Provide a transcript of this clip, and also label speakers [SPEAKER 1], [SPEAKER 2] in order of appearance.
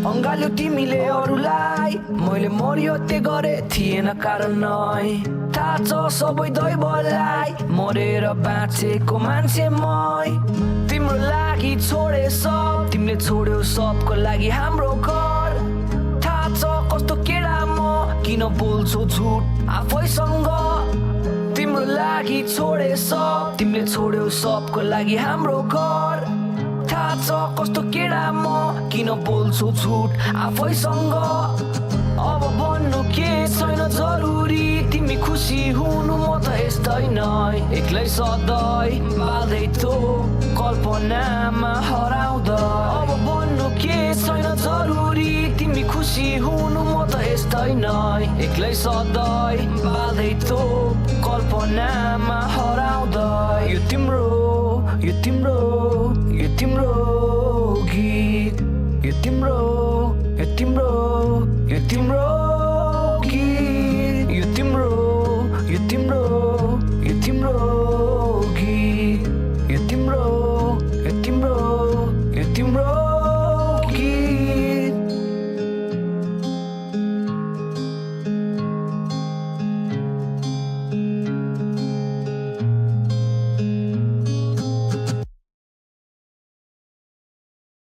[SPEAKER 1] अङ्गाल्यो तिमीले अरूलाई मैले मरिहत्या गरे थिएन कारण नै थाहा छ सबै दैवलाई मरेर बाँचेको मान्छे मै तिम्रो लागि छोडे सब तिमीले छोड्यौ सबको लागि हाम्रो घर थाहा छ कस्तो केडा म किन बोल्छौ झुट आफैसँग तिम्रो लागि छोडे सब तिमीले छोड्यौ सबको लागि हाम्रो घर थाहा छ कस्तो केडा म किन बोल्छौ झुट आफैसँग अब भन्नु के छैन जरुरी तिमी खुसी हुनु म त यस्तै नै एक्लै सधैँ बाल्दै तँ कल्पनामा हराउँदै अब भन्नु के छैन जरुरी तिमी खुसी हुनु म त यस्तै नै एक्लै सधैँ बाल्दै तँ कल्पनामा हराउँदै यो तिम्रो गीत यो तिम्रो